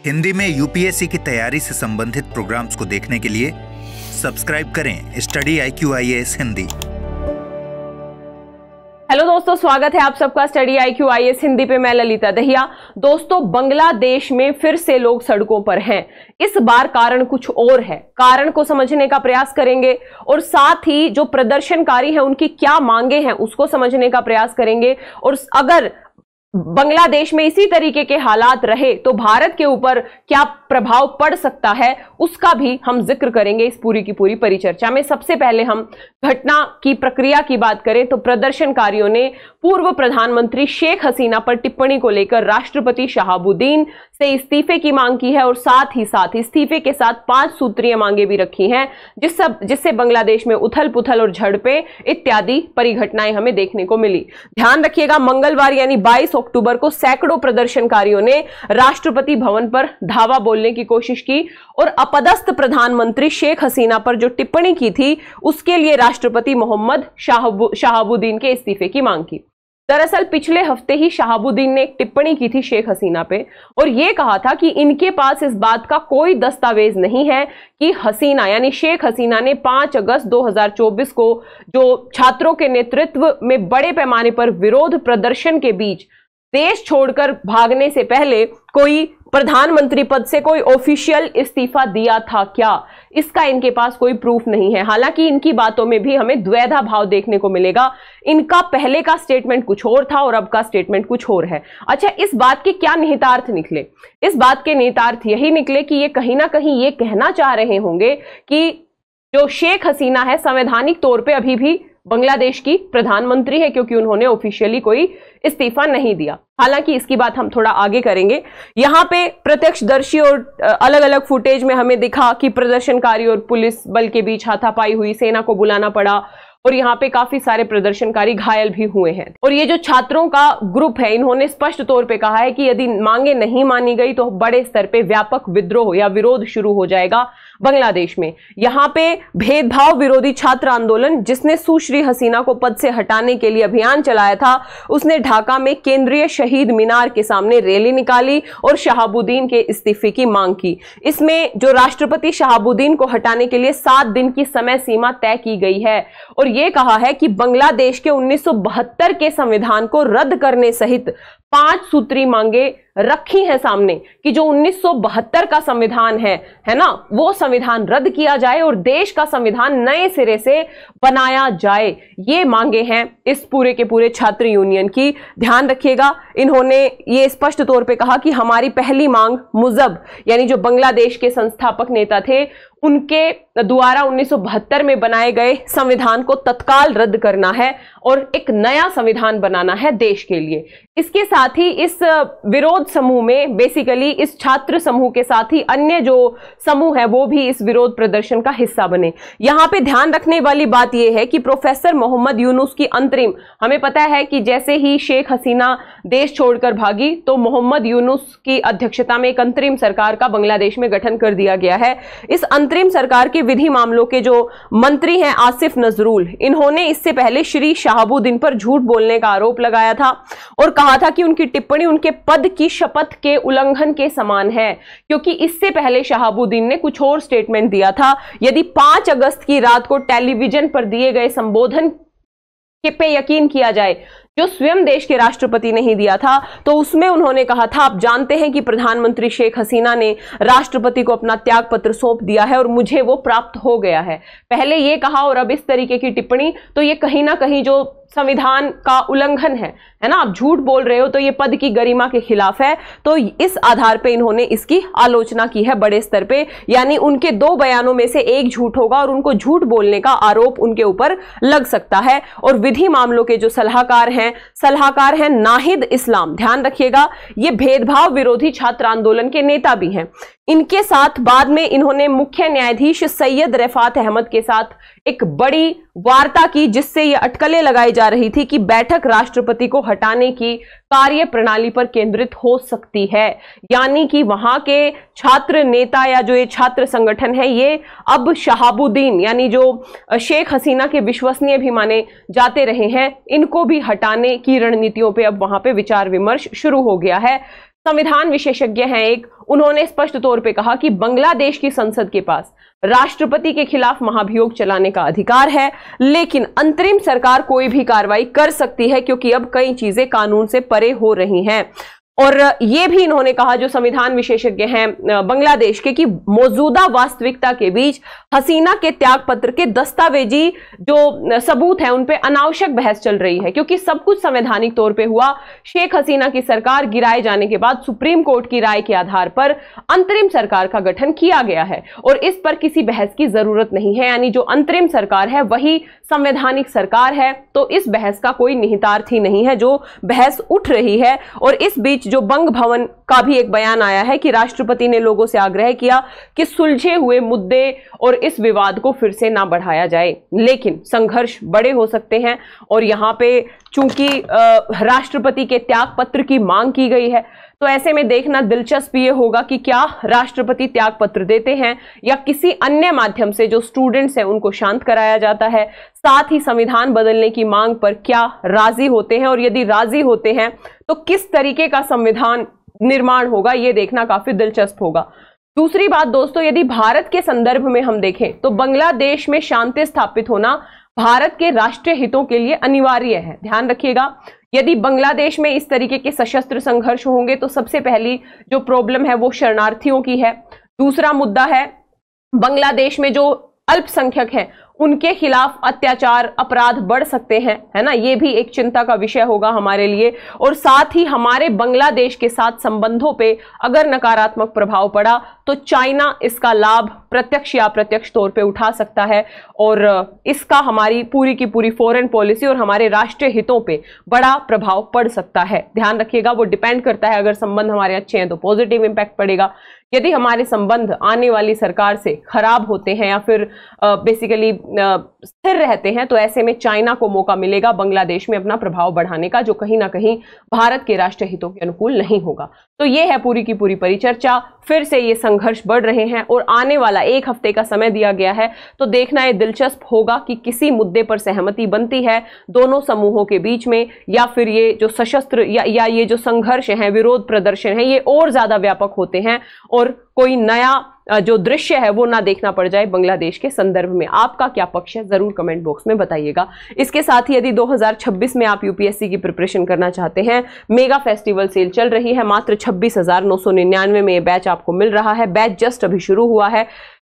हिंदी में यूपीएससी की तैयारी से संबंधित प्रोग्राम्स को देखने के लिए सब्सक्राइब करें study IQ IAS Hindi. Hello दोस्तों, स्वागत है आप सबका स्टडी IQ IAS हिंदी पे। मैं ललिता दहिया। दोस्तों, बांग्लादेश में फिर से लोग सड़कों पर हैं। इस बार कारण कुछ और है। कारण को समझने का प्रयास करेंगे और साथ ही जो प्रदर्शनकारी हैं उनकी क्या मांगे हैं उसको समझने का प्रयास करेंगे। और अगर बांग्लादेश में इसी तरीके के हालात रहे तो भारत के ऊपर क्या प्रभाव पड़ सकता है उसका भी हम जिक्र करेंगे इस पूरी की पूरी परिचर्चा में। सबसे पहले हम घटना की प्रक्रिया की बात करें तो प्रदर्शनकारियों ने पूर्व प्रधानमंत्री शेख हसीना पर टिप्पणी को लेकर राष्ट्रपति शहाबुद्दीन से इस्तीफे की मांग की है और साथ ही इस्तीफे के साथ 5 सूत्रीय मांगे भी रखी हैं, जिससे बांग्लादेश में उथल पुथल और झड़पें इत्यादि परिघटनाएं हमें देखने को मिली। ध्यान रखिएगा, मंगलवार यानी 22 अक्टूबर को सैकड़ों प्रदर्शनकारियों ने राष्ट्रपति भवन पर धावा बोलने की कोशिश की और अपदस्थ प्रधानमंत्री शेख हसीना पर जो टिप्पणी की थी उसके लिए राष्ट्रपति मोहम्मद शहाबुद्दीन के इस्तीफे की मांग की। दरअसल पिछले हफ्ते ही शहाबुद्दीन ने एक टिप्पणी की थी शेख हसीना पे और यह कहा था कि इनके पास इस बात का कोई दस्तावेज नहीं है कि हसीना यानी शेख हसीना ने 5 अगस्त 2024 को जो छात्रों के नेतृत्व में बड़े पैमाने पर विरोध प्रदर्शन के बीच देश छोड़कर भागने से पहले कोई प्रधानमंत्री पद से कोई ऑफिशियल इस्तीफा दिया था क्या। इसका इनके पास कोई प्रूफ नहीं है। हालांकि इनकी बातों में भी हमें द्वैधा भाव देखने को मिलेगा। इनका पहले का स्टेटमेंट कुछ और था और अब का स्टेटमेंट कुछ और है। अच्छा, इस बात के क्या निहितार्थ निकले? इस बात के निहितार्थ यही निकले कि ये कहीं ना कहीं ये कहना चाह रहे होंगे कि जो शेख हसीना है संवैधानिक तौर पर अभी भी बांग्लादेश की प्रधानमंत्री है क्योंकि उन्होंने ऑफिशियली कोई इस्तीफा नहीं दिया। हालांकि इसकी बात हम थोड़ा आगे करेंगे। यहां पे प्रत्यक्षदर्शी और अलग अलग फुटेज में हमें दिखा कि प्रदर्शनकारी और पुलिस बल के बीच हाथापाई हुई, सेना को बुलाना पड़ा और यहाँ पे काफी सारे प्रदर्शनकारी घायल भी हुए हैं। और ये जो छात्रों का ग्रुप है इन्होंने स्पष्ट तौर पे कहा है कि यदि मांगे नहीं मानी गई तो बड़े स्तर पे व्यापक विद्रोह या विरोध शुरू हो जाएगा बांग्लादेश में। यहाँ पे भेदभाव विरोधी छात्र आंदोलन जिसने सुश्री हसीना को पद से हटाने के लिए अभियान चलाया था उसने ढाका में केंद्रीय शहीद मीनार के सामने रैली निकाली और शहाबुद्दीन के इस्तीफे की मांग की। इसमें जो राष्ट्रपति शहाबुद्दीन को हटाने के लिए 7 दिन की समय सीमा तय की गई है और यह कहा है कि बांग्लादेश के 1972 के संविधान को रद्द करने सहित 5 सूत्री मांगे रखी हैं सामने कि जो 1972 का संविधान है ना, वो संविधान रद्द किया जाए और देश का संविधान नए सिरे से बनाया जाए। ये मांगे हैं इस पूरे के पूरे छात्र यूनियन की। ध्यान रखिएगा, इन्होंने ये स्पष्ट तौर पे कहा कि हमारी पहली मांग मुजब यानी जो बांग्लादेश के संस्थापक नेता थे उनके द्वारा 1972 में बनाए गए संविधान को तत्काल रद्द करना है और एक नया संविधान बनाना है देश के लिए। इसके साथ ही इस विरोध समूह में बेसिकली इस छात्र समूह के साथ ही अन्य जो समूह है वो भी इस विरोध प्रदर्शन का हिस्सा बने। यहां पे ध्यान रखने वाली बात यह है कि प्रोफेसर मोहम्मद यूनुस की अंतरिम, हमें पता है कि जैसे ही शेख हसीना देश छोड़कर भागी तो मोहम्मद यूनुस की अध्यक्षता में एक अंतरिम सरकार का बांग्लादेश में गठन कर दिया गया है। इस अंतरिम सरकार के विधि मामलों के जो मंत्री हैं आसिफ नजरुल, इन्होंने इससे पहले श्री शहाबुद्दीन पर झूठ बोलने का आरोप लगाया था और कहा था कि उनकी टिप्पणी उनके पद की शपथ के उल्लंघन के समान है क्योंकि इससे पहले शहाबुद्दीन ने कुछ और स्टेटमेंट दिया था। यदि 5 अगस्त की रात को टेलीविजन पर दिए गए संबोधन पे यकीन किया जाए जो स्वयं देश के राष्ट्रपति ने ही दिया था तो उसमें उन्होंने कहा था, आप जानते हैं कि प्रधानमंत्री शेख हसीना ने राष्ट्रपति को अपना त्याग पत्र सौंप दिया है और मुझे वो प्राप्त हो गया है। पहले ये कहा और अब इस तरीके की टिप्पणी, तो ये कहीं ना कहीं जो संविधान का उल्लंघन है ना, आप झूठ बोल रहे हो तो ये पद की गरिमा के खिलाफ है। तो इस आधार पे इन्होंने इसकी आलोचना की है बड़े स्तर पे, यानी उनके 2 बयानों में से एक झूठ होगा और उनको झूठ बोलने का आरोप उनके ऊपर लग सकता है। और विधि मामलों के जो सलाहकार हैं नाहिद इस्लाम, ध्यान रखिएगा ये भेदभाव विरोधी छात्र आंदोलन के नेता भी हैं। इनके साथ बाद में इन्होंने मुख्य न्यायाधीश सैयद रफात अहमद के साथ एक बड़ी वार्ता की जिससे ये अटकलें लगाई जा रही थी कि बैठक राष्ट्रपति को हटाने की कार्य प्रणाली पर केंद्रित हो सकती है। यानी कि वहां के छात्र नेता या जो ये छात्र संगठन है ये अब शहाबुद्दीन यानी जो शेख हसीना के विश्वसनीय भी माने जाते रहे हैं, इनको भी हटाने की रणनीतियों पे अब वहां पे विचार विमर्श शुरू हो गया है। संविधान विशेषज्ञ हैं एक, उन्होंने स्पष्ट तौर पे कहा कि बांग्लादेश की संसद के पास राष्ट्रपति के खिलाफ महाभियोग चलाने का अधिकार है, लेकिन अंतरिम सरकार कोई भी कार्रवाई कर सकती है क्योंकि अब कई चीजें कानून से परे हो रही हैं। और ये भी इन्होंने कहा, जो संविधान विशेषज्ञ हैं बांग्लादेश के, कि मौजूदा वास्तविकता के बीच हसीना के त्याग पत्र के दस्तावेजी जो सबूत हैं उन पे अनावश्यक बहस चल रही है, क्योंकि सब कुछ संवैधानिक तौर पे हुआ। शेख हसीना की सरकार गिराए जाने के बाद सुप्रीम कोर्ट की राय के आधार पर अंतरिम सरकार का गठन किया गया है और इस पर किसी बहस की जरूरत नहीं है, यानी जो अंतरिम सरकार है वही संवैधानिक सरकार है। तो इस बहस का कोई निहितार्थ ही नहीं है जो बहस उठ रही है। और इस बीच जो बंग भवन का भी एक बयान आया है कि राष्ट्रपति ने लोगों से आग्रह किया कि सुलझे हुए मुद्दे और इस विवाद को फिर से ना बढ़ाया जाए, लेकिन संघर्ष बड़े हो सकते हैं। और यहां पे चूंकि राष्ट्रपति के त्याग पत्र की मांग की गई है, तो ऐसे में देखना दिलचस्प ये होगा कि क्या राष्ट्रपति त्याग पत्र देते हैं या किसी अन्य माध्यम से जो स्टूडेंट्स हैं उनको शांत कराया जाता है। साथ ही संविधान बदलने की मांग पर क्या राजी होते हैं, और यदि राजी होते हैं तो किस तरीके का संविधान निर्माण होगा, ये देखना काफी दिलचस्प होगा। दूसरी बात दोस्तों, यदि भारत के संदर्भ में हम देखें तो बांग्लादेश में शांति स्थापित होना भारत के राष्ट्रीय हितों के लिए अनिवार्य है। ध्यान रखिएगा, यदि बांग्लादेश में इस तरीके के सशस्त्र संघर्ष होंगे तो सबसे पहली जो प्रॉब्लम है वो शरणार्थियों की है। दूसरा मुद्दा है बांग्लादेश में जो अल्पसंख्यक हैं उनके खिलाफ अत्याचार अपराध बढ़ सकते हैं, है ना, ये भी एक चिंता का विषय होगा हमारे लिए। और साथ ही हमारे बांग्लादेश के साथ संबंधों पे अगर नकारात्मक प्रभाव पड़ा तो चाइना इसका लाभ प्रत्यक्ष या अप्रत्यक्ष तौर पे उठा सकता है और इसका हमारी पूरी की पूरी फॉरेन पॉलिसी और हमारे राष्ट्रीय हितों पे बड़ा प्रभाव पड़ सकता है। ध्यान रखिएगा, वो डिपेंड करता है, अगर संबंध हमारे अच्छे हैं तो पॉजिटिव इंपैक्ट पड़ेगा। यदि हमारे संबंध आने वाली सरकार से खराब होते हैं या फिर बेसिकली स्थिर रहते हैं तो ऐसे में चाइना को मौका मिलेगा बांग्लादेश में अपना प्रभाव बढ़ाने का, जो कहीं ना कहीं भारत के राष्ट्रीय हितों के अनुकूल नहीं होगा। तो ये है पूरी की पूरी परिचर्चा। फिर से ये संघर्ष बढ़ रहे हैं और आने वाला एक हफ्ते का समय दिया गया है, तो देखना ये दिलचस्प होगा कि किसी मुद्दे पर सहमति बनती है दोनों समूहों के बीच में, या फिर ये जो सशस्त्र या ये जो संघर्ष है, विरोध प्रदर्शन है, ये और ज्यादा व्यापक होते हैं और कोई नया जो दृश्य है वो ना देखना पड़ जाए बांग्लादेश के संदर्भ में। आपका क्या पक्ष है जरूर कमेंट बॉक्स में बताइएगा। इसके साथ ही यदि 2026 में आप यूपीएससी की प्रिपरेशन करना चाहते हैं, मेगा फेस्टिवल सेल चल रही है, मात्र 26,999 में ये बैच आपको मिल रहा है। बैच जस्ट अभी शुरू हुआ है,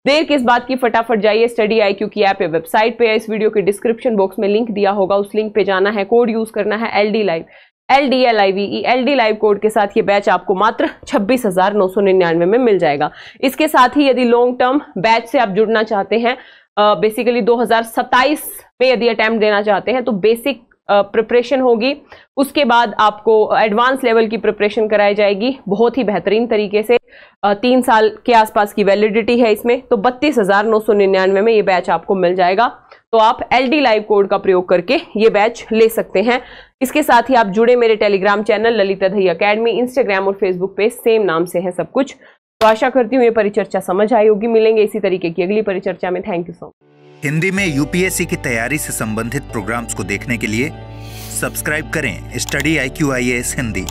देर किस बात की, फटाफट जाइए स्टडी IQ की ऐप या वेबसाइट पे, इस वीडियो के डिस्क्रिप्शन बॉक्स में लिंक दिया होगा, उस लिंक पे जाना है, कोड यूज करना है LD Live, LDLIVE, LD Live code के साथ ये बैच आपको मात्र 26,999 में मिल जाएगा। इसके साथ ही यदि लॉन्ग टर्म बैच से आप जुड़ना चाहते हैं, बेसिकली 2027 में यदि अटेम्प्ट देना चाहते हैं तो बेसिक प्रिपरेशन होगी, उसके बाद आपको एडवांस लेवल की प्रिपरेशन कराई जाएगी बहुत ही बेहतरीन तरीके से। 3 साल के आसपास की वैलिडिटी है इसमें, तो 32,999 में ये बैच आपको मिल जाएगा। तो आप LD Live कोड का प्रयोग करके ये बैच ले सकते हैं। इसके साथ ही आप जुड़े मेरे Telegram channel Lalita Dahiya academy, Instagram और फेसबुक पेज सेम नाम से है सब कुछ। तो आशा करती हूँ ये परिचर्चा समझ आई होगी। मिलेंगे इसी तरीके की अगली परिचर्चा में। Thank you so much. Hindi में यूपीएससी की तैयारी से संबंधित प्रोग्राम्स को देखने के लिए सब्सक्राइब करें स्टडी IQ IAS हिंदी।